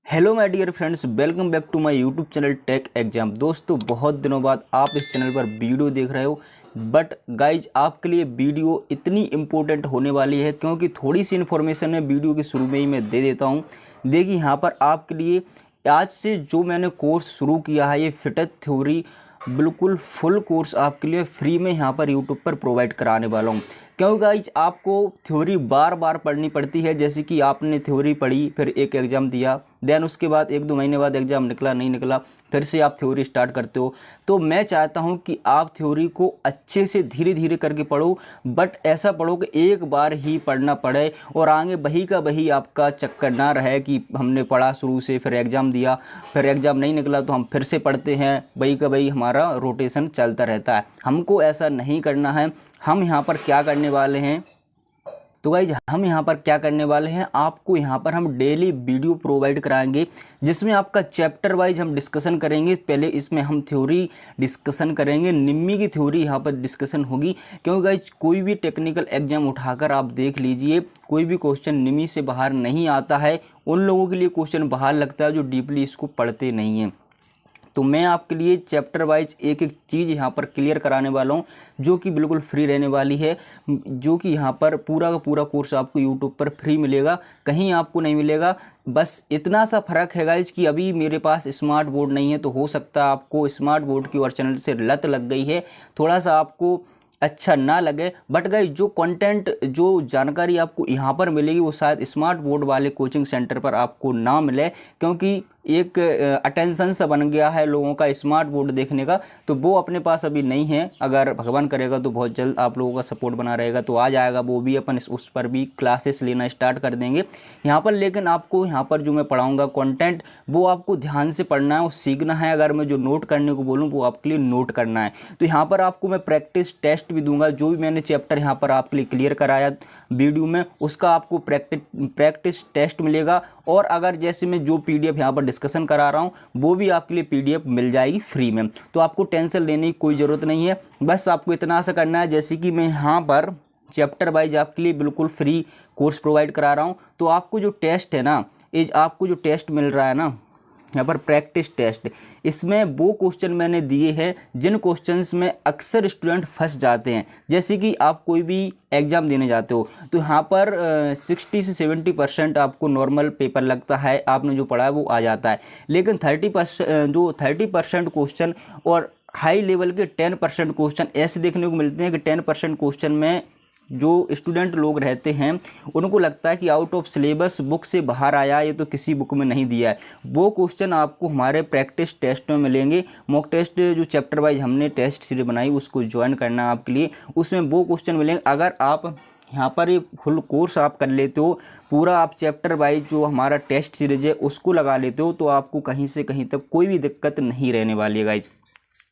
Hello my dear friends, welcome back to my YouTube channel Tech Exam. दोस्तों, बहुत दिनों बाद आप इस चैनल पर वीडियो देख रहे हो, बट गाइज आपके लिए वीडियो इतनी इम्पोर्टेंट होने वाली है क्योंकि थोड़ी सी इन्फॉर्मेशन है वीडियो के शुरू में ही मैं दे देता हूँ। देखिए, यहाँ पर आपके लिए आज से जो मैंने कोर्स शुरू किया है, ये फिटनेस थ्योरी बिल्कुल फुल कोर्स आपके लिए फ्री में यहाँ पर यूट्यूब पर प्रोवाइड कराने वाला हूँ। क्यों गाइज, आपको थ्योरी बार बार पढ़नी पड़ती है। जैसे कि आपने थ्योरी पढ़ी, फिर एक एग्ज़ाम दिया, देन उसके बाद 1-2 महीने बाद एग्ज़ाम निकला नहीं निकला, फिर से आप थ्योरी स्टार्ट करते हो। तो मैं चाहता हूं कि आप थ्योरी को अच्छे से धीरे धीरे करके पढ़ो, बट ऐसा पढ़ो कि एक बार ही पढ़ना पड़े और आगे बही का बही आपका चक्कर ना रहे कि हमने पढ़ा शुरू से, फिर एग्ज़ाम दिया, फिर एग्ज़ाम नहीं निकला तो हम फिर से पढ़ते हैं, बही का बही हमारा रोटेशन चलता रहता है। हमको ऐसा नहीं करना है। हम यहाँ पर क्या करने वाले हैं, तो गाइज हम यहाँ पर क्या करने वाले हैं, आपको यहाँ पर हम डेली वीडियो प्रोवाइड कराएंगे जिसमें आपका चैप्टर वाइज हम डिस्कशन करेंगे। पहले इसमें हम थ्योरी डिस्कशन करेंगे, निम्मी की थ्योरी यहाँ पर डिस्कशन होगी। क्योंकि गाइज कोई भी टेक्निकल एग्जाम उठाकर आप देख लीजिए, कोई भी क्वेश्चन निम्मी से बाहर नहीं आता है। उन लोगों के लिए क्वेश्चन बाहर लगता है जो डीपली इसको पढ़ते नहीं हैं। तो मैं आपके लिए चैप्टर वाइज एक एक चीज़ यहाँ पर क्लियर कराने वाला हूँ जो कि बिल्कुल फ्री रहने वाली है। जो कि यहाँ पर पूरा का पूरा कोर्स आपको यूट्यूब पर फ्री मिलेगा, कहीं आपको नहीं मिलेगा। बस इतना सा फ़र्क है गाइज कि अभी मेरे पास स्मार्ट बोर्ड नहीं है, तो हो सकता है आपको स्मार्ट बोर्ड की और चैनल से लत लग गई है, थोड़ा सा आपको अच्छा ना लगे। बट गाइस जो कंटेंट, जो जानकारी आपको यहाँ पर मिलेगी वो शायद स्मार्ट बोर्ड वाले कोचिंग सेंटर पर आपको ना मिले, क्योंकि एक अटेंशन सा बन गया है लोगों का स्मार्ट बोर्ड देखने का, तो वो अपने पास अभी नहीं है। अगर भगवान करेगा तो बहुत जल्द आप लोगों का सपोर्ट बना रहेगा तो आ जाएगा वो भी, अपन उस पर भी क्लासेस लेना स्टार्ट कर देंगे यहाँ पर। लेकिन आपको यहाँ पर जो मैं पढ़ाऊँगा कंटेंट, वो आपको ध्यान से पढ़ना है और सीखना है। अगर मैं जो नोट करने को बोलूँ वो आपके लिए नोट करना है। तो यहाँ पर आपको मैं प्रैक्टिस टेस्ट भी दूंगा, जो भी मैंने चैप्टर यहाँ पर आपके लिए क्लियर कराया वीडियो में, उसका आपको प्रैक्टिस टेस्ट मिलेगा। और अगर जैसे मैं जो पीडीएफ यहाँ पर डिस्कशन करा रहा हूँ वो भी आपके लिए पीडीएफ मिल जाएगी फ्री में। तो आपको टेंशन लेने की कोई ज़रूरत नहीं है। बस आपको इतना सा करना है, जैसे कि मैं यहाँ पर चैप्टर वाइज आपके लिए बिल्कुल फ्री कोर्स प्रोवाइड करा रहा हूँ। तो आपको जो टेस्ट है ना, आपको जो टेस्ट मिल रहा है ना यहाँ पर प्रैक्टिस टेस्ट, इसमें वो क्वेश्चन मैंने दिए हैं जिन क्वेश्चंस में अक्सर स्टूडेंट फंस जाते हैं। जैसे कि आप कोई भी एग्ज़ाम देने जाते हो तो यहाँ पर 60 से 70% आपको नॉर्मल पेपर लगता है, आपने जो पढ़ा है वो आ जाता है। लेकिन 30% क्वेश्चन और हाई लेवल के 10% क्वेश्चन ऐसे देखने को मिलते हैं कि 10% क्वेश्चन में जो स्टूडेंट लोग रहते हैं उनको लगता है कि आउट ऑफ सिलेबस बुक से बाहर आया, ये तो किसी बुक में नहीं दिया है। वो क्वेश्चन आपको हमारे प्रैक्टिस टेस्ट में मिलेंगे। मॉक टेस्ट जो चैप्टर वाइज हमने टेस्ट सीरीज बनाई उसको ज्वाइन करना है आपके लिए, उसमें वो क्वेश्चन मिलेंगे। अगर आप यहाँ पर ये फुल कोर्स आप कर लेते हो, पूरा आप चैप्टर वाइज जो हमारा टेस्ट सीरीज है उसको लगा लेते हो, तो आपको कहीं से कहीं तक कोई भी दिक्कत नहीं रहने वाली है गाइज।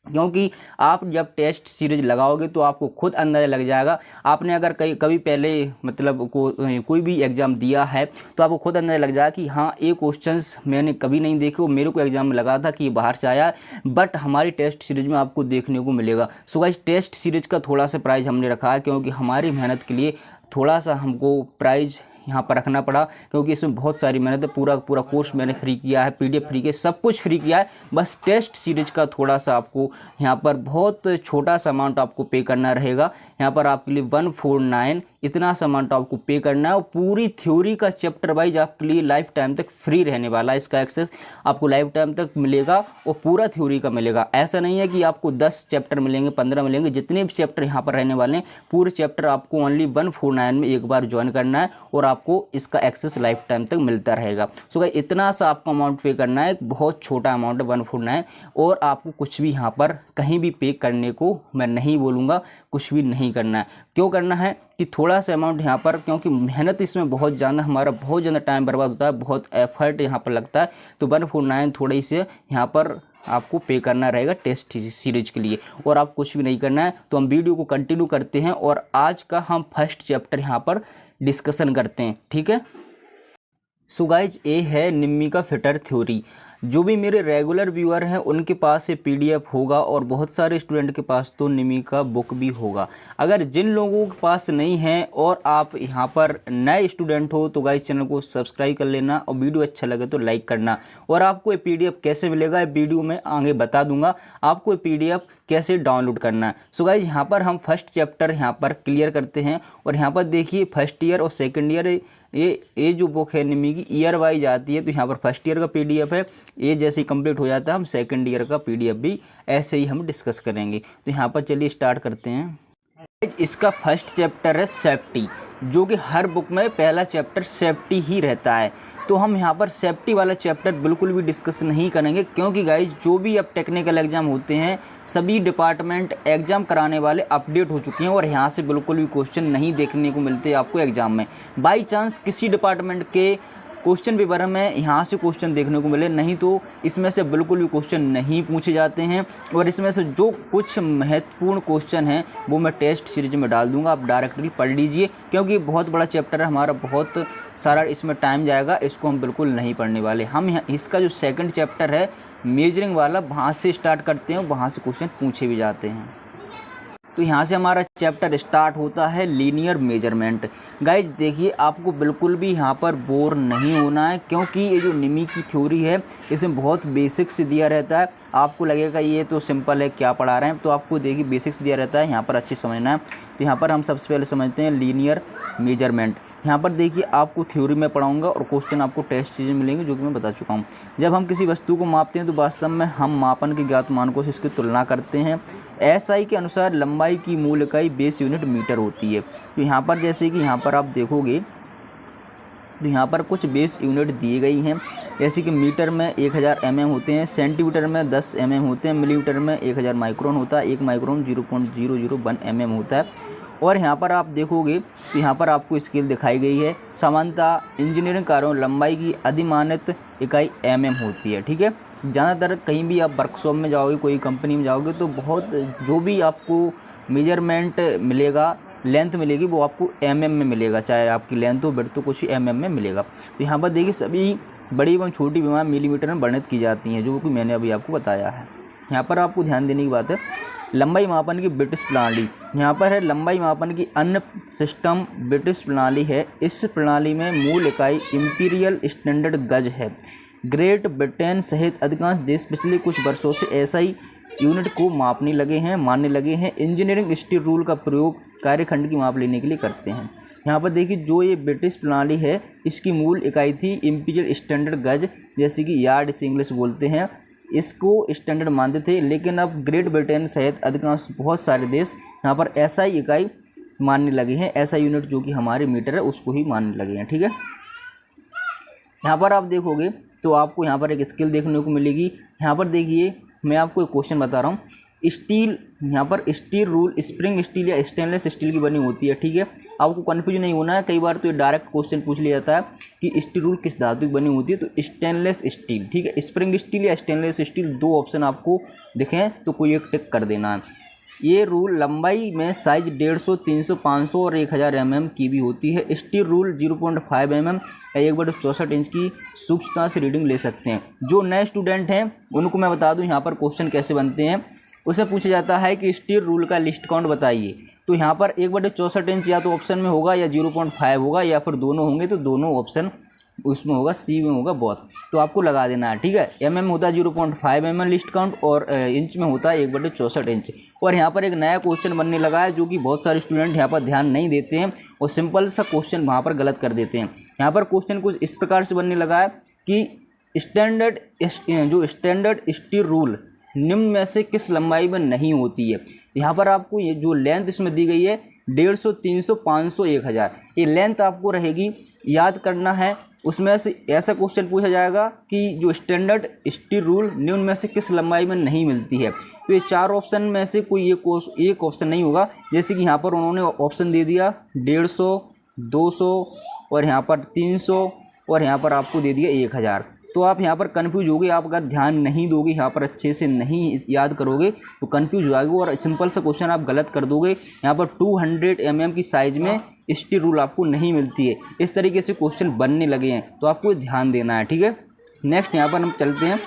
क्योंकि आप जब टेस्ट सीरीज लगाओगे तो आपको खुद अंदाज़ा लग जाएगा। आपने अगर कभी पहले मतलब कोई भी एग्ज़ाम दिया है तो आपको खुद अंदाज़ा लग जाएगा कि हाँ, ये क्वेश्चंस मैंने कभी नहीं देखे और मेरे को एग्ज़ाम में लगा था कि ये बाहर से आया, बट हमारी टेस्ट सीरीज में आपको देखने को मिलेगा। सो गाइस, टेस्ट सीरीज का थोड़ा सा प्राइस हमने रखा है क्योंकि हमारी मेहनत के लिए थोड़ा सा हमको प्राइस यहाँ पर रखना पड़ा, क्योंकि इसमें बहुत सारी मेहनत है। पूरा पूरा कोर्स मैंने फ्री किया है, पीडीएफ फ्री किया, सब कुछ फ्री किया है। बस टेस्ट सीरीज का थोड़ा सा आपको यहाँ पर बहुत छोटा सा अमाउंट आपको पे करना रहेगा। यहाँ पर आपके लिए 149 इतना सा अमाउंट आपको पे करना है और पूरी थ्योरी का चैप्टर वाइज आपके लिए लाइफ टाइम तक फ्री रहने वाला है। इसका एक्सेस आपको लाइफ टाइम तक मिलेगा और पूरा थ्योरी का मिलेगा। ऐसा नहीं है कि आपको 10 चैप्टर मिलेंगे, 15 मिलेंगे, जितने भी चैप्टर यहाँ पर रहने वाले हैं पूरे चैप्टर आपको ओनली 149 में एक बार ज्वाइन करना है और आपको इसका एक्सेस लाइफ टाइम तक मिलता रहेगा। सो गाइस, इतना सा आपको अमाउंट पे करना है, बहुत छोटा अमाउंट है 149, और आपको कुछ भी यहाँ पर कहीं भी पे करने को मैं नहीं बोलूँगा, कुछ भी नहीं करना है। क्यों करना है कि थोड़ा सा अमाउंट यहाँ पर, क्योंकि मेहनत इसमें बहुत ज़्यादा, हमारा बहुत ज़्यादा टाइम बर्बाद होता है, बहुत एफर्ट यहाँ पर लगता है। तो 149 थोड़ी से यहाँ पर आपको पे करना रहेगा टेस्ट सीरीज के लिए, और आप कुछ भी नहीं करना है। तो हम वीडियो को कंटिन्यू करते हैं और आज का हम फर्स्ट चैप्टर यहाँ पर डिस्कशन करते हैं, ठीक है। सो गाइज, ये है निम्मी का फिटर थ्योरी। जो भी मेरे रेगुलर व्यूअर हैं उनके पास ये पीडीएफ होगा और बहुत सारे स्टूडेंट के पास तो निमी का बुक भी होगा। अगर जिन लोगों के पास नहीं है और आप यहाँ पर नए स्टूडेंट हो तो गाइस चैनल को सब्सक्राइब कर लेना और वीडियो अच्छा लगे तो लाइक करना। और आपको ये पीडीएफ कैसे मिलेगा वीडियो में आगे बता दूंगा, आपको ये पीडीएफ कैसे डाउनलोड करना है। सो गाइस यहाँ पर हम फर्स्ट चैप्टर यहाँ पर क्लियर करते हैं और यहाँ पर देखिए फर्स्ट ईयर और सेकंड ईयर ये जो बुक है निमी की ईयर वाइज आती है। तो यहाँ पर फर्स्ट ईयर का पीडीएफ है, ये जैसे ही कंप्लीट हो जाता है हम सेकंड ईयर का पीडीएफ भी ऐसे ही हम डिस्कस करेंगे। तो यहाँ पर चलिए स्टार्ट करते हैं। इसका फर्स्ट चैप्टर है सेफ्टी, जो कि हर बुक में पहला चैप्टर सेफ्टी ही रहता है। तो हम यहाँ पर सेफ्टी वाला चैप्टर बिल्कुल भी डिस्कस नहीं करेंगे, क्योंकि गाइज जो भी अब टेक्निकल एग्जाम होते हैं सभी डिपार्टमेंट एग्जाम कराने वाले अपडेट हो चुके हैं और यहाँ से बिल्कुल भी क्वेश्चन नहीं देखने को मिलते आपको एग्जाम में। बाई चांस किसी डिपार्टमेंट के क्वेश्चन पेपर में यहाँ से क्वेश्चन देखने को मिले, नहीं तो इसमें से बिल्कुल भी क्वेश्चन नहीं पूछे जाते हैं। और इसमें से जो कुछ महत्वपूर्ण क्वेश्चन हैं वो मैं टेस्ट सीरीज में डाल दूंगा, आप डायरेक्टली पढ़ लीजिए, क्योंकि बहुत बड़ा चैप्टर है हमारा, बहुत सारा इसमें टाइम जाएगा, इसको हम बिल्कुल नहीं पढ़ने वाले। हम इसका जो सेकंड चैप्टर है मेजरिंग वाला, वहाँ से स्टार्ट करते हैं, वहाँ से क्वेश्चन पूछे भी जाते हैं। तो यहाँ से हमारा चैप्टर स्टार्ट होता है लीनियर मेजरमेंट। गाइज देखिए आपको बिल्कुल भी यहाँ पर बोर नहीं होना है, क्योंकि ये जो निमी की थ्योरी है इसमें बहुत बेसिक्स से दिया रहता है। आपको लगेगा ये तो सिंपल है क्या पढ़ा रहे हैं, तो आपको देखिए बेसिक्स दिया रहता है, यहाँ पर अच्छे समझना है। तो यहाँ पर हम सबसे पहले समझते हैं लीनियर मेजरमेंट। यहाँ पर देखिए आपको थ्योरी में पढ़ाऊंगा और क्वेश्चन आपको टेस्ट चीज़ें मिलेंगी जो कि मैं बता चुका हूँ। जब हम किसी वस्तु को मापते हैं तो वास्तव में हम मापन के ज्ञात मानकों से इसकी तुलना करते हैं। एसआई के अनुसार लंबाई की मूल इकाई बेस यूनिट मीटर होती है। तो यहाँ पर जैसे कि यहाँ पर आप देखोगे तो यहाँ पर कुछ बेस यूनिट दिए गई हैं, जैसे कि मीटर में 1000 mm होते हैं, सेंटीमीटर में 10 mm होते हैं, मिलीमीटर में 1000 माइक्रोन होता है, 1 माइक्रोन 0.001 mm होता है। और यहाँ पर आप देखोगे तो यहाँ पर आपको स्केल दिखाई गई है। सामान्यतः इंजीनियरिंग कार्यों लंबाई की अधिमानत इकाई mm होती है। ठीक है, ज़्यादातर कहीं भी आप वर्कशॉप में जाओगे, कोई कंपनी में जाओगे तो बहुत जो भी आपको मेजरमेंट मिलेगा, लेंथ मिलेगी, वो आपको mm में मिलेगा, चाहे आपकी लेंथ हो ब्रेड्थ तो कुछ ही mm में मिलेगा। तो यहाँ पर देखिए सभी बड़ी एवं छोटी विमाएँ मिलीमीटर में वर्णित की जाती हैं, जो कि मैंने अभी आपको बताया है। यहाँ पर आपको ध्यान देने की बात है लंबाई मापन की ब्रिटिश प्रणाली। यहाँ पर है लंबाई मापन की अन्य सिस्टम ब्रिटिश प्रणाली है। इस प्रणाली में मूल इकाई इंपीरियल स्टैंडर्ड गज है। ग्रेट ब्रिटेन सहित अधिकांश देश पिछले कुछ वर्षों से एसआई यूनिट को मानने लगे हैं। इंजीनियरिंग स्टील रूल का प्रयोग कार्यखंड की माप लेने के लिए करते हैं। यहाँ पर देखिए जो ये ब्रिटिश प्रणाली है इसकी मूल इकाई थी इंपीरियल स्टैंडर्ड गज, जैसे कि यार्ड से इंग्लिश बोलते हैं, इसको स्टैंडर्ड मानते थे। लेकिन अब ग्रेट ब्रिटेन सहित अधिकांश बहुत सारे देश यहाँ पर एसआई इकाई मानने लगे हैं। एसआई यूनिट जो कि हमारे मीटर है उसको ही मानने लगे हैं। ठीक है, यहाँ पर आप देखोगे तो आपको यहाँ पर एक स्केल देखने को मिलेगी। यहाँ पर देखिए मैं आपको एक क्वेश्चन बता रहा हूँ। स्टील, यहाँ पर स्टील रूल स्प्रिंग स्टील या स्टेनलेस स्टील की बनी होती है। ठीक है, आपको कन्फ्यूजन नहीं होना है, कई बार तो ये डायरेक्ट क्वेश्चन पूछ लिया जाता है कि स्टील रूल किस धातु की बनी होती है, तो स्टेनलेस स्टील। ठीक है, स्प्रिंग स्टील या स्टेनलेस स्टील, दो ऑप्शन आपको दिखें तो कोई एक टिक कर देना है। ये रूल लंबाई में साइज 150, 300, 500 और 1000 mm की भी होती है। स्टील रूल 0.5 mm या 1/64 इंच की सूक्ष्मता से रीडिंग ले सकते हैं। जो नए स्टूडेंट हैं उनको मैं बता दूं यहाँ पर क्वेश्चन कैसे बनते हैं। उसे पूछा जाता है कि स्टील रूल का लिस्ट काउंट बताइए, तो यहाँ पर 1/64 इंच या तो ऑप्शन में होगा या 0.5 होगा या फिर दोनों होंगे, तो दोनों ऑप्शन उसमें होगा, सी में होगा बोथ, तो आपको लगा देना है। ठीक है, mm होता है 0.5 mm लिस्ट काउंट और इंच में होता है 1/64 इंच। और यहाँ पर एक नया क्वेश्चन बनने लगा है जो कि बहुत सारे स्टूडेंट यहाँ पर ध्यान नहीं देते हैं और सिंपल सा क्वेश्चन वहाँ पर गलत कर देते हैं। यहाँ पर क्वेश्चन कुछ इस प्रकार से बनने लगा है कि स्टैंडर्ड स्टील रूल निम्न में से किस लंबाई में नहीं होती है। यहाँ पर आपको ये जो लेंथ इसमें दी गई है 150, 300, 500, 1000, ये लेंथ आपको रहेगी, याद करना है। उसमें से ऐसा क्वेश्चन पूछा जाएगा कि जो स्टैंडर्ड स्टील रूल निम्न में से किस लंबाई में नहीं मिलती है, तो ये चार ऑप्शन में से कोई एक ऑप्शन नहीं होगा। जैसे कि यहाँ पर उन्होंने ऑप्शन दे दिया 150, 200 और यहाँ पर 300 और यहाँ पर आपको दे दिया 1000, तो आप यहाँ पर कन्फ्यूज होगे। आप अगर ध्यान नहीं दोगे, यहाँ पर अच्छे से नहीं याद करोगे तो कन्फ्यूज हो जाओगे और सिंपल सा क्वेश्चन आप गलत कर दोगे। यहाँ पर 200 mm की साइज़ में स्टील रूल आपको नहीं मिलती है। इस तरीके से क्वेश्चन बनने लगे हैं, तो आपको ध्यान देना है। ठीक है, नेक्स्ट यहाँ पर हम चलते हैं,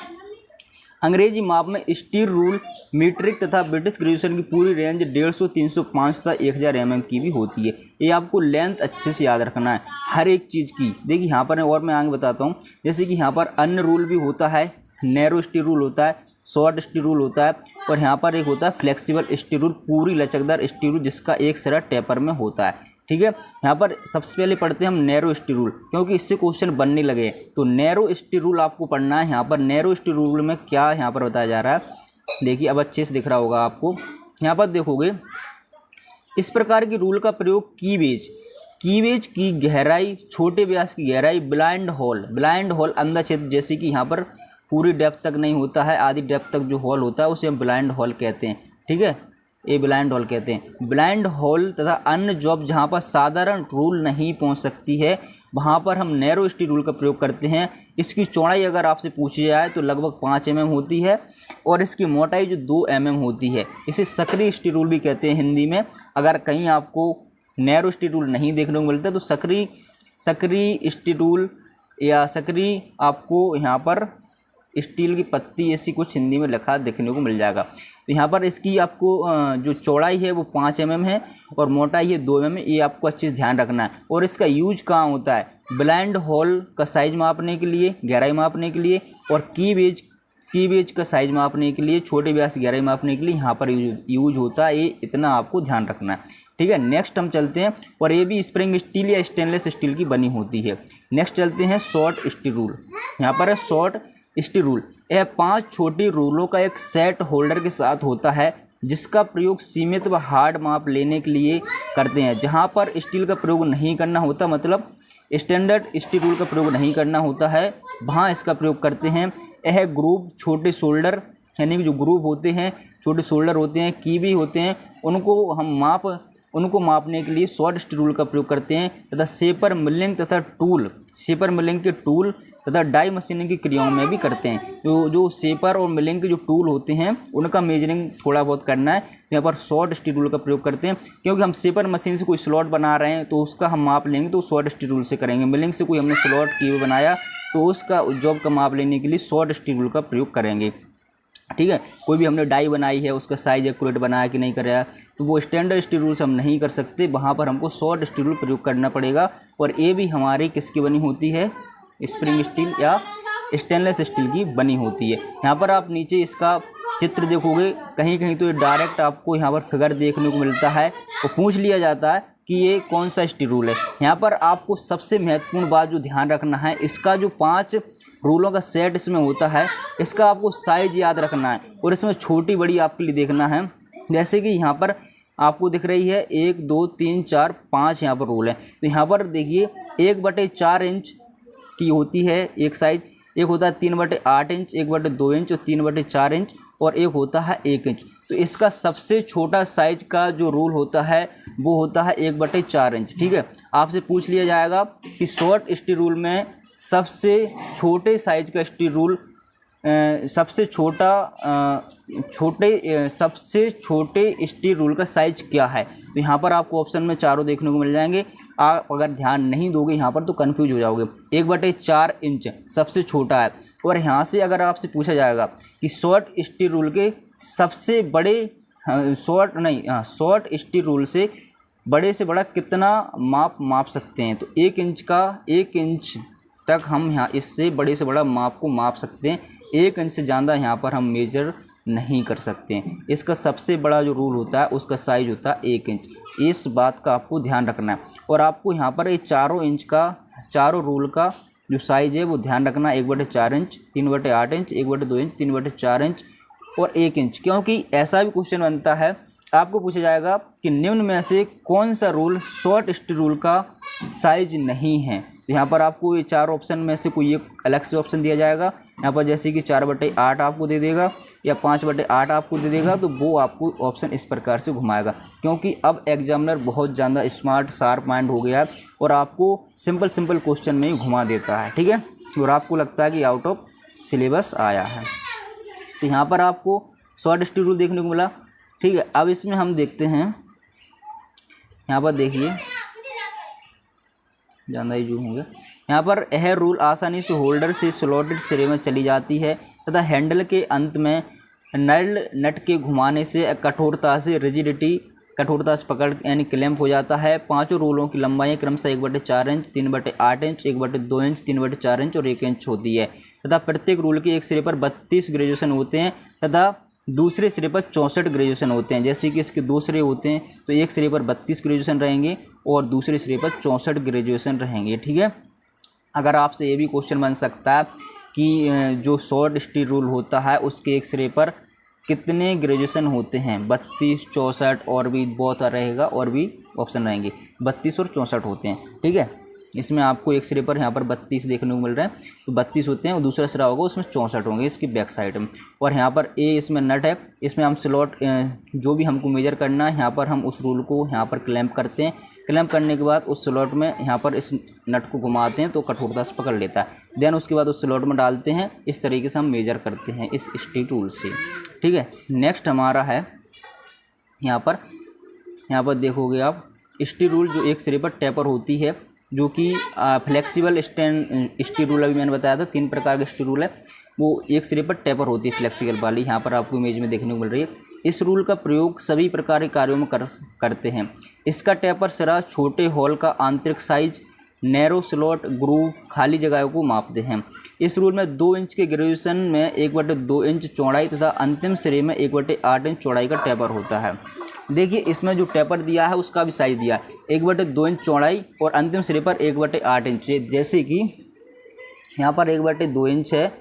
अंग्रेजी माप में स्टील रूल मीट्रिक तथा ब्रिटिश ग्रेजुएशन की पूरी रेंज 150, 300, 500 तथा 1000 mm की भी होती है। ये आपको लेंथ अच्छे से याद रखना है हर एक चीज़ की। देखिए यहाँ पर और मैं आगे बताता हूँ, जैसे कि यहाँ पर अन्य रूल भी होता है, नैरो स्टील रूल होता है, शॉर्ट स्टील रूल होता है, और यहाँ पर एक होता है फ्लेक्सिबल स्टील रूल, पूरी लचकदार स्टील रूल जिसका एक सिरा टेपर में होता है। ठीक है, यहाँ पर सबसे पहले पढ़ते हैं हम नैरो स्टील रूल, क्योंकि इससे क्वेश्चन बनने लगे। तो नैरो स्टील रूल आपको पढ़ना है। यहाँ पर नैरो स्टील रूल में क्या यहाँ पर बताया जा रहा है, देखिए अब अच्छे से दिख रहा होगा आपको। यहाँ पर देखोगे, इस प्रकार की रूल का प्रयोग कीवेज की गहराई, छोटे व्यास की गहराई, ब्लाइंड होल अंदर क्षेत्र, जैसे कि यहाँ पर पूरी डेप्थ तक नहीं होता है, आधी डेप्थ तक जो होल होता है उसे हम ब्लाइंड होल कहते हैं। ठीक है, ये ब्लाइंड होल कहते हैं। ब्लाइंड होल तथा अन्य जॉब जहाँ पर साधारण रूल नहीं पहुँच सकती है, वहाँ पर हम नैरो स्टील रूल का प्रयोग करते हैं। इसकी चौड़ाई अगर आपसे पूछी जाए तो लगभग 5 mm होती है, और इसकी मोटाई जो 2 mm होती है। इसे सक्रिय स्टील रूल भी कहते हैं हिंदी में। अगर कहीं आपको नैरो स्टील रूल नहीं देखने को मिलता है तो सक्रिय स्टील रूल या सक्रिय आपको यहाँ पर स्टील की पत्ती ऐसी कुछ हिंदी में लिखा देखने को मिल जाएगा। तो यहाँ पर इसकी आपको जो चौड़ाई है वो 5 mm है और मोटाई है 2 mm। ये आपको अच्छे से ध्यान रखना है। और इसका यूज कहाँ होता है, ब्लाइंड होल का साइज मापने के लिए, गहराई मापने के लिए, और कीवेज का साइज मापने के लिए, छोटे व्यास की गहराई मापने के लिए यहाँ पर यूज होता है। ये इतना आपको ध्यान रखना है। ठीक है, नेक्स्ट हम चलते हैं, और ये भी स्प्रिंग स्टील या स्टेनलेस स्टील की बनी होती है। नेक्स्ट चलते हैं शॉर्ट स्टील रूल। यहाँ पर है शॉर्ट स्टील रूल। यह 5 छोटी रूलों का एक सेट होल्डर के साथ होता है, जिसका प्रयोग सीमित व हार्ड माप लेने के लिए करते हैं। जहाँ पर स्टील का प्रयोग नहीं करना होता, मतलब स्टैंडर्ड स्टील रूल का प्रयोग नहीं करना होता है, वहाँ इसका प्रयोग करते हैं। यह ग्रूव छोटे शोल्डर, यानी कि जो ग्रूव होते हैं, छोटे शोल्डर होते हैं, की भी होते हैं, उनको मापने के लिए शॉर्ट स्टील रूल का प्रयोग करते हैं। तथा शेपर मिलिंग के टूल तथा डाई मशीनिंग की क्रियाओं में भी करते हैं। जो शेपर और मिलिंग के जो टूल होते हैं उनका मेजरिंग थोड़ा बहुत करना है, यहाँ पर शॉर्ट स्टील रूल का प्रयोग करते हैं। क्योंकि हम शेपर मशीन से कोई स्लॉट बना रहे हैं तो उसका हम माप लेंगे तो शॉर्ट स्टील रूल से करेंगे। मिलिंग से कोई हमने स्लॉट की बनाया तो उसका जॉब का माप लेने के लिए शॉर्ट स्टील रूल का प्रयोग करेंगे। ठीक है, कोई भी हमने डाई बनाई है, उसका साइज एक्यूरेट बनाया कि नहीं कराया, तो वो स्टैंडर्ड स्टील रूल से हम नहीं कर सकते, वहाँ पर हमको शॉर्ट स्टील रूल प्रयोग करना पड़ेगा। और ये भी हमारी किसकी बनी होती है, स्प्रिंग स्टील या स्टेनलेस स्टील की बनी होती है। यहाँ पर आप नीचे इसका चित्र देखोगे, कहीं कहीं तो डायरेक्ट आपको यहाँ पर फिगर देखने को मिलता है और पूछ लिया जाता है कि ये कौन सा स्टील रूल है। यहाँ पर आपको सबसे महत्वपूर्ण बात जो ध्यान रखना है, इसका जो 5 रूलों का सेट इसमें होता है, इसका आपको साइज याद रखना है और इसमें छोटी बड़ी आपके लिए देखना है। जैसे कि यहाँ पर आपको दिख रही है 1 2 3 4 5 यहाँ पर रूल है। तो यहाँ पर देखिए 1/4 इंच की होती है एक साइज, एक होता है 3/8 इंच, 1/2 इंच और 3/4 इंच, और एक होता है 1 इंच। तो इसका सबसे छोटा साइज का जो रूल होता है वो होता है 1/4 इंच। ठीक है, आपसे पूछ लिया जाएगा कि शॉर्ट स्टील रूल में सबसे छोटे साइज का स्टील रूल, सबसे छोटे स्टील रूल का साइज क्या है। तो यहाँ पर आपको ऑप्शन में चारों देखने को मिल जाएंगे। आप अगर ध्यान नहीं दोगे यहाँ पर तो कंफ्यूज हो जाओगे। 1/4 इंच सबसे छोटा है। और यहाँ से अगर आपसे पूछा जाएगा कि शॉर्ट स्टील रूल के सबसे बड़े शॉर्ट स्टील रूल से बड़े से बड़ा कितना माप सकते हैं, तो 1 इंच तक हम यहाँ इससे बड़े से बड़ा माप को माप सकते हैं। 1 इंच से ज़्यादा यहाँ पर हम मेजर नहीं कर सकते हैं। इसका सबसे बड़ा जो रूल होता है उसका साइज होता है 1 इंच। इस बात का आपको ध्यान रखना है। और आपको यहाँ पर ये चारों रूल का जो साइज है वो ध्यान रखना, 1/4 इंच, 3/8 इंच, 1/2 इंच, 3/4 इंच और 1 इंच। क्योंकि ऐसा भी क्वेश्चन बनता है, आपको पूछा जाएगा कि निम्न में से कौन सा रूल शॉर्ट स्टील रूल का साइज नहीं है। तो यहाँ पर आपको ये 4 ऑप्शन में से कोई एक अलग से ऑप्शन दिया जाएगा। यहाँ पर जैसे कि 4/8 आपको दे देगा या 5/8 आपको दे देगा, तो वो आपको ऑप्शन इस प्रकार से घुमाएगा। क्योंकि अब एग्जामिनर बहुत ज़्यादा स्मार्ट शार्प माइंड हो गया है और आपको सिंपल क्वेश्चन में ही घुमा देता है। ठीक है, और आपको लगता है कि आउट ऑफ सिलेबस आया है। तो यहाँ पर आपको शॉर्ट स्टील रूल देखने को मिला। ठीक है, अब इसमें हम देखते हैं, यहाँ पर देखिए ज़्यादा ही जूम हो गया। यहाँ पर यह रूल आसानी से होल्डर से स्लॉटेड सिरे में चली जाती है तथा हैंडल के अंत में नर्ल नट के घुमाने से कठोरता से पकड़ यानी क्लैंप हो जाता है। पांचों रूलों की लंबाई क्रमशः 1/4 इंच, 3/8 इंच, 1/2 इंच, 3/4 इंच और 1 इंच होती है तथा प्रत्येक रूल के एक सिरे पर 32 ग्रेजुएशन होते हैं तथा दूसरे सिरे पर 64 ग्रेजुएशन होते हैं। जैसे कि इसके 2 सिरे होते हैं तो एक सिरे पर 32 ग्रेजुएशन रहेंगे और दूसरे सिरे पर 64 ग्रेजुएशन रहेंगे। ठीक है, अगर आपसे ये भी क्वेश्चन बन सकता है कि जो शॉर्ट स्टील रूल होता है उसके एक सिरे पर कितने ग्रेजुएशन होते हैं, 32, 64 और भी बहुत रहेगा और भी ऑप्शन रहेंगे, 32 और 64 होते हैं। ठीक है, इसमें आपको एक सिरे पर यहाँ पर 32 देखने को मिल रहा है तो 32 होते हैं और दूसरा सिरा होगा उसमें 64 होंगे इसकी बैक साइड में। और यहाँ पर ए इसमें नट है, इसमें हम स्लॉट जो भी हमको मेजर करना है यहाँ पर हम उस रूल को यहाँ पर क्लैंप करते हैं। क्लैंप करने के बाद उस स्लॉट में यहाँ पर इस नट को घुमाते हैं तो कठोरता से पकड़ लेता है। देन उसके बाद उस स्लॉट में डालते हैं। इस तरीके से हम मेजर करते हैं इस स्टील रूल से। ठीक है, नेक्स्ट हमारा है यहाँ पर देखोगे आप स्टील रूल जो एक सिरे पर टेपर होती है जो कि फ्लेक्सिबल स्टील रूल अभी मैंने बताया था 3 प्रकार का स्टील रूल है, वो एक सिरे पर टेपर होती है फ्लेक्सिबल वाली, यहाँ पर आपको इमेज में देखने को मिल रही है। इस रूल का प्रयोग सभी प्रकार के कार्यों में करते हैं। इसका टेपर सिरा छोटे होल का आंतरिक साइज, नैरो स्लॉट, ग्रूव, खाली जगहों को मापते हैं। इस रूल में 2 इंच के ग्रेजुएशन में 1/2 इंच चौड़ाई तथा अंतिम सिरे में 1/8 इंच चौड़ाई का टेपर होता है। देखिए इसमें जो टेपर दिया है उसका भी साइज दिया है, 1/2 इंच चौड़ाई और अंतिम सिरे पर 1/8 इंच। जैसे कि यहाँ पर 1/2 इंच है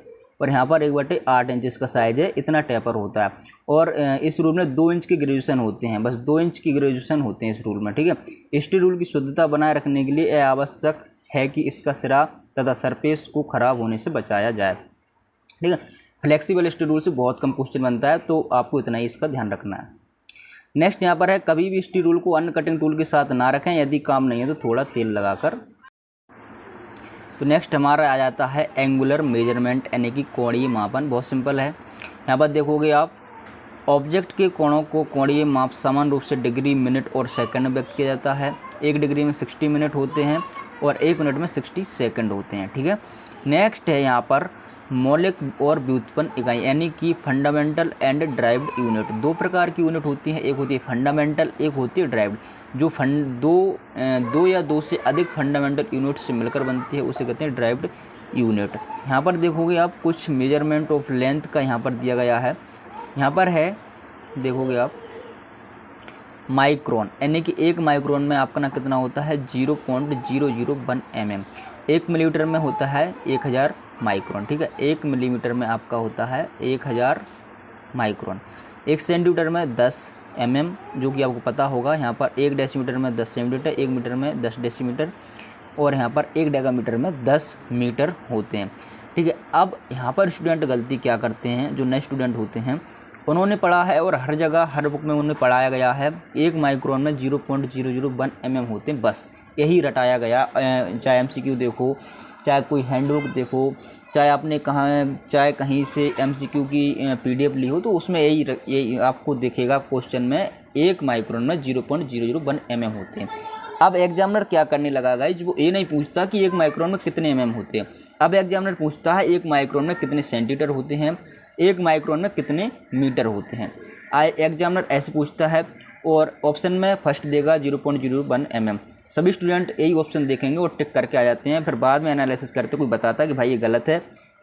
और यहाँ पर 1/8 इंच इसका साइज है, इतना टेपर होता है। और इस रूल में 2 इंच के ग्रेजुएशन होते हैं, बस 2 इंच की ग्रेजुएशन होते हैं इस रूल में। ठीक है, स्टील रूल की शुद्धता बनाए रखने के लिए यह आवश्यक है कि इसका सिरा तथा सरफेस को खराब होने से बचाया जाए। ठीक है, फ्लेक्सिबल स्टील रूल से बहुत कम क्वेश्चन बनता है तो आपको इतना ही इसका ध्यान रखना है। नेक्स्ट यहाँ पर है कभी भी स्टील रूल को अन्य कटिंग टूल के साथ ना रखें, यदि काम नहीं है तो थोड़ा तेल लगाकर। तो नेक्स्ट हमारा आ जाता है एंगुलर मेजरमेंट यानी कि कोणीय मापन। बहुत सिंपल है, यहाँ पर देखोगे आप ऑब्जेक्ट के कोणों को कोणीय माप समान रूप से डिग्री, मिनट और सेकंड में व्यक्त किया जाता है। 1 डिग्री में 60 मिनट होते हैं और 1 मिनट में 60 सेकंड होते हैं। ठीक है, नेक्स्ट है यहाँ पर मौलिक और व्युत्पन्न इकाई यानी कि फंडामेंटल एंड ड्राइव्ड यूनिट। 2 प्रकार की यूनिट होती हैं, एक होती है फंडामेंटल, एक होती है ड्राइव्ड। जो दो या 2 से अधिक फंडामेंटल यूनिट से मिलकर बनती है उसे कहते हैं ड्राइव्ड यूनिट। यहाँ पर देखोगे आप कुछ मेजरमेंट ऑफ लेंथ का यहाँ पर दिया गया है। यहाँ पर है देखोगे आप माइक्रोन यानी कि 1 माइक्रोन में आपका ना कितना होता है 0.001 mm। 1 मिलीमीटर में होता है 1000 माइक्रोन। ठीक है, 1 मिलीमीटर में आपका होता है 1000 माइक्रोन। 1 सेंटीमीटर में 10 mm जो कि आपको पता होगा। यहाँ पर 1 डेसीमीटर में 10 सेंटीमीटर, 1 मीटर में 10 डेसीमीटर और यहाँ पर 1 डेकामीटर में 10 मीटर होते हैं। ठीक है, अब यहाँ पर स्टूडेंट गलती क्या करते हैं, जो नए स्टूडेंट होते हैं उन्होंने पढ़ा है और हर जगह हर बुक में उन्होंने पढ़ाया गया है 1 माइक्रोन में 0.001 mm होते हैं, बस यही रटाया गया। चाहे MCQ देखो, चाहे कोई हैंडबुक देखो, चाहे कहीं से MCQ की PDF ली हो तो उसमें यही आपको दिखेगा क्वेश्चन में 1 माइक्रोन में 0.001 mm होते हैं। अब एग्जामिनर क्या करने लगा गाइस, वो ये नहीं पूछता कि 1 माइक्रोन में कितने mm होते हैं। अब एग्जामिनर पूछता है 1 माइक्रोन में कितने सेंटीमीटर होते हैं, 1 माइक्रोन में कितने मीटर होते हैं। एग्जामिनर ऐसे पूछता है और ऑप्शन में फर्स्ट देगा 0.01 mm। सभी स्टूडेंट यही ऑप्शन देखेंगे और टिक करके आ जाते हैं। फिर बाद में एनालिसिस करते कोई बताता कि भाई ये गलत है,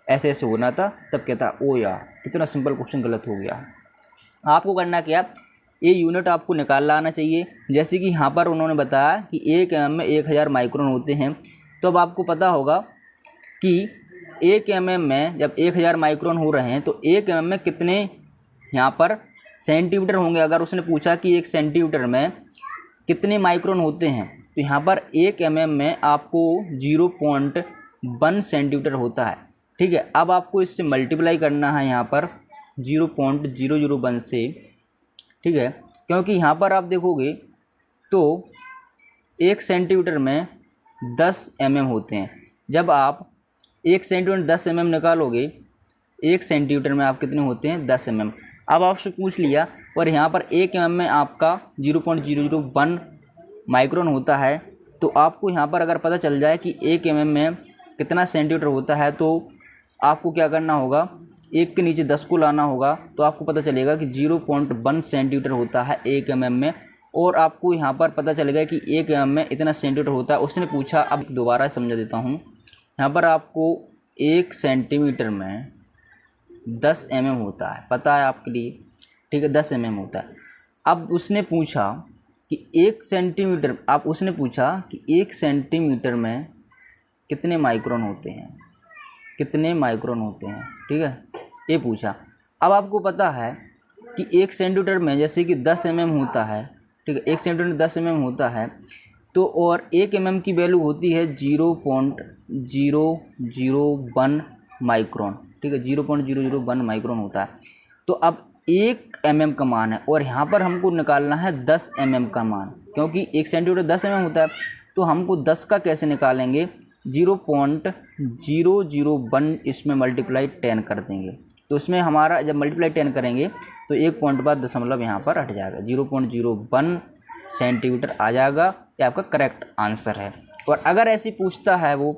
ऐसे ऐसे होना था, तब कहता ओ यार कितना सिंपल क्वेश्चन गलत हो गया। आपको करना क्या, ये यूनिट आपको निकाल लाना चाहिए। जैसे कि यहाँ पर उन्होंने बताया कि 1 mm में 1000 माइक्रोन होते हैं, तो अब आपको पता होगा कि 1 mm में जब 1000 माइक्रोन हो रहे हैं तो 1 mm में कितने यहाँ पर सेंटीमीटर होंगे। अगर उसने पूछा कि 1 सेंटीमीटर में कितने माइक्रोन होते हैं तो यहाँ पर 1 mm में आपको 0.1 सेंटीमीटर होता है। ठीक है, अब आपको इससे मल्टीप्लाई करना है यहाँ पर 0.001 से। ठीक है, क्योंकि यहाँ पर आप देखोगे तो 1 सेंटीमीटर में 10 mm होते हैं। जब आप 1 सेंटीमीटर 10 mm निकालोगे, 1 सेंटीमीटर में आप कितने होते हैं 10 mm। अब आपसे पूछ लिया और यहाँ पर 1 mm में आपका 0.001 माइक्रोन होता है, तो आपको यहाँ पर अगर पता चल जाए कि 1 mm में कितना सेंटीमीटर होता है, तो आपको क्या करना होगा, 1 के नीचे 10 को लाना होगा, तो आपको पता चलेगा कि 0.1 सेंटीमीटर होता है 1 mm में। और आपको यहाँ पर पता चलेगा कि 1 mm में इतना सेंटीमीटर होता है। उसने पूछा, अब दोबारा समझा देता हूँ। यहाँ पर आपको 1 सेंटीमीटर में 10 mm होता है, पता है आपके लिए, ठीक है, 10 mm होता है। अब उसने पूछा कि 1 सेंटीमीटर, उसने पूछा कि 1 सेंटीमीटर में कितने माइक्रोन होते हैं, कितने माइक्रोन होते हैं, ठीक है, ये पूछा। अब आपको पता है कि 1 सेंटीमीटर में जैसे कि 10 mm होता है, ठीक है, 1 सेंटीमीटर में 10 mm होता है, तो और 1 mm की वैल्यू होती है 0.001 माइक्रोन, ठीक है, 0.001 माइक्रोन होता है। तो अब 1 mm का मान है और यहाँ पर हमको निकालना है 10 mm का मान, क्योंकि 1 सेंटीमीटर 10 mm होता है, तो हमको 10 का कैसे निकालेंगे, 0.001 इसमें मल्टीप्लाई 10 कर देंगे। तो इसमें हमारा जब मल्टीप्लाई 10 करेंगे तो 1 पॉइंट बाद दशमलव यहाँ पर हट जाएगा, 0.01 सेंटीमीटर आ जाएगा। ये आपका करेक्ट आंसर है। और अगर ऐसी पूछता है वो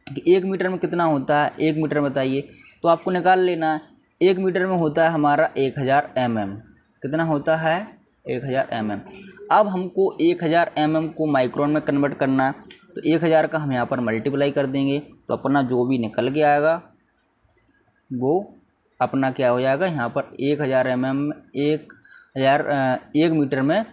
कि 1 मीटर में कितना होता है, 1 मीटर बताइए, तो आपको निकाल लेना है। 1 मीटर में होता है हमारा 1000 mm। कितना होता है, 1000 mm। अब हमको 1000 mm को माइक्रोन में कन्वर्ट करना है, तो 1000 का हम यहाँ पर मल्टीप्लाई कर देंगे, तो अपना जो भी निकल के आएगा वो अपना क्या हो जाएगा, यहाँ पर 1000 mm 1 मीटर में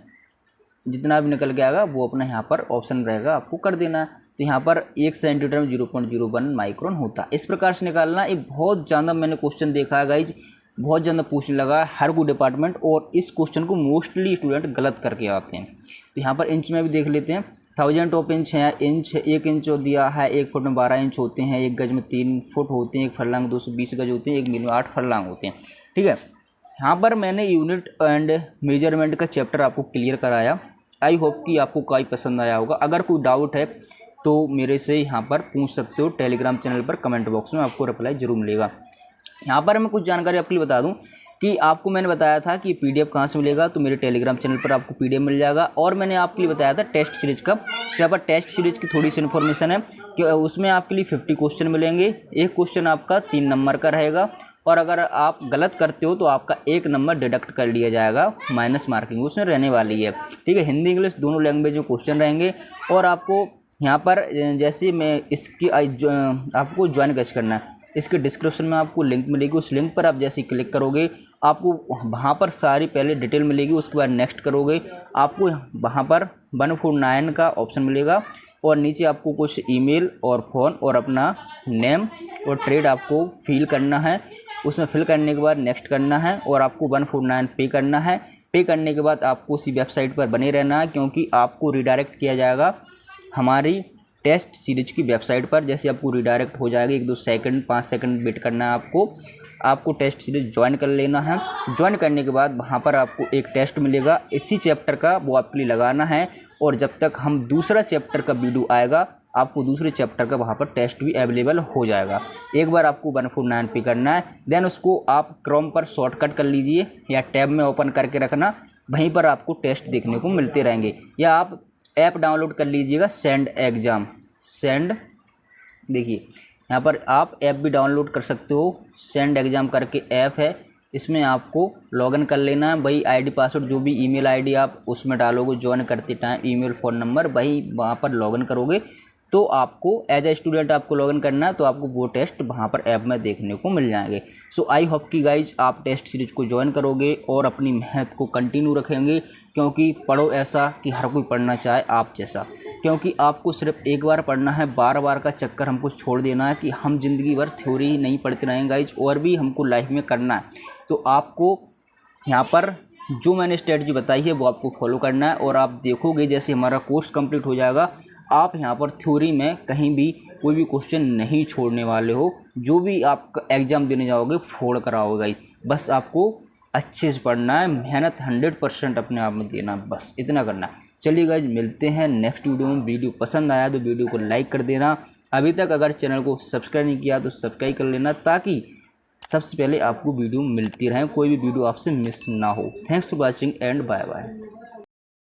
जितना भी निकल के आएगा वो अपना यहाँ पर ऑप्शन रहेगा, आपको कर देना है। तो यहाँ पर 1 सेंटीमीटर में 0.01 माइक्रोन होता है। इस प्रकार से निकालना। ये बहुत ज़्यादा मैंने क्वेश्चन देखा है गाइज, बहुत ज़्यादा पूछने लगा है हर कोई डिपार्टमेंट, और इस क्वेश्चन को मोस्टली स्टूडेंट गलत करके आते हैं। तो यहाँ पर इंच में भी देख लेते हैं, 1000 ऑफ इंच है, इंच 1 इंच दिया है, 1 फुट में 12 इंच होते हैं, 1 गज में 3 फुट होते हैं, 1 फरलांग 220 गज होते हैं, 1 मील में 8 फरलांग होते हैं, ठीक है। यहाँ पर मैंने यूनिट एंड मेजरमेंट का चैप्टर आपको क्लियर कराया। आई होप कि आपको काफ़ी पसंद आया होगा। अगर कोई डाउट है तो मेरे से यहाँ पर पूछ सकते हो, टेलीग्राम चैनल पर कमेंट बॉक्स में आपको रिप्लाई जरूर मिलेगा। यहाँ पर मैं कुछ जानकारी आपके लिए बता दूँ कि आपको मैंने बताया था कि PDF कहाँ से मिलेगा, तो मेरे टेलीग्राम चैनल पर आपको PDF मिल जाएगा। और मैंने आपके लिए बताया था टेस्ट सीरीज का, यहाँ पर टेस्ट सीरीज की थोड़ी सी इन्फॉर्मेशन है कि उसमें आपके लिए 50 क्वेश्चन मिलेंगे। एक क्वेश्चन आपका 3 नंबर का रहेगा, और अगर आप गलत करते हो तो आपका 1 नंबर डिडक्ट कर लिया जाएगा, माइनस मार्किंग उसमें रहने वाली है, ठीक है। हिंदी इंग्लिश दोनों लैंग्वेज में क्वेश्चन रहेंगे। और आपको यहाँ पर जैसे मैं इसकी आपको ज्वाइन कैसे करना है, इसके डिस्क्रिप्शन में आपको लिंक मिलेगी। उस लिंक पर आप जैसे क्लिक करोगे आपको वहाँ पर सारी पहले डिटेल मिलेगी, उसके बाद नेक्स्ट करोगे आपको वहाँ पर 149 का ऑप्शन मिलेगा, और नीचे आपको कुछ ईमेल और फ़ोन और अपना नेम और ट्रेड आपको फिल करना है। उसमें फिल करने के बाद नेक्स्ट करना है, और आपको 149 पे करना है। पे करने के बाद आपको उसी वेबसाइट पर बने रहना है, क्योंकि आपको रिडायरेक्ट किया जाएगा हमारी टेस्ट सीरीज की वेबसाइट पर। जैसे आपको रिडायरेक्ट हो जाएगा, 1-2 सेकंड 5 सेकंड वेट करना है आपको टेस्ट सीरीज ज्वाइन कर लेना है। ज्वाइन करने के बाद वहाँ पर आपको एक टेस्ट मिलेगा इसी चैप्टर का, वो आपके लिए लगाना है। और जब तक हम दूसरा चैप्टर का वीडियो आएगा आपको दूसरे चैप्टर का वहाँ पर टेस्ट भी अवेलेबल हो जाएगा। एक बार आपको 149 पे करना है, देन उसको आप क्रोम पर शॉर्टकट कर लीजिए या टैब में ओपन करके रखना, वहीं पर आपको टेस्ट देखने को मिलते रहेंगे। या आप ऐप डाउनलोड कर लीजिएगा सेंड एग्ज़ाम, सेंड, देखिए यहाँ पर आप ऐप भी डाउनलोड कर सकते हो, सेंड एग्ज़ाम करके ऐप है, इसमें आपको लॉगिन कर लेना है। वही आईडी पासवर्ड जो भी ईमेल आईडी आप उसमें डालोगे ज्वाइन करते टाइम, ईमेल फ़ोन नंबर, वही वहाँ पर लॉगिन करोगे तो आपको एज ए स्टूडेंट आपको लॉगिन करना है, तो आपको वो टेस्ट वहाँ पर ऐप में देखने को मिल जाएंगे। सो आई होप कि गाइज आप टेस्ट सीरीज को ज्वाइन करोगे और अपनी मेहनत को कंटिन्यू रखेंगे, क्योंकि पढ़ो ऐसा कि हर कोई पढ़ना चाहे आप जैसा। क्योंकि आपको सिर्फ एक बार पढ़ना है, बार बार का चक्कर हमको छोड़ देना है कि हम ज़िंदगी भर थ्योरी ही नहीं पढ़ते रहेंगे गाइज, और भी हमको लाइफ में करना है। तो आपको यहाँ पर जो मैंने स्ट्रेटजी बताई है वो आपको फॉलो करना है, और आप देखोगे जैसे हमारा कोर्स कंप्लीट हो जाएगा, आप यहाँ पर थ्योरी में कहीं भी कोई भी क्वेश्चन नहीं छोड़ने वाले हो। जो भी आप एग्ज़ाम देने जाओगे फोड़ कर आओगे गाइस, बस आपको अच्छे से पढ़ना है, मेहनत 100% अपने आप में देना, बस इतना करना है। चलिए गाइस मिलते हैं नेक्स्ट वीडियो में। वीडियो पसंद आया तो वीडियो को लाइक कर देना, अभी तक अगर चैनल को सब्सक्राइब नहीं किया तो सब्सक्राइब कर लेना, ताकि सबसे पहले आपको वीडियो मिलती रहे, कोई भी वीडियो आपसे मिस ना हो। Thanks for watching and bye bye.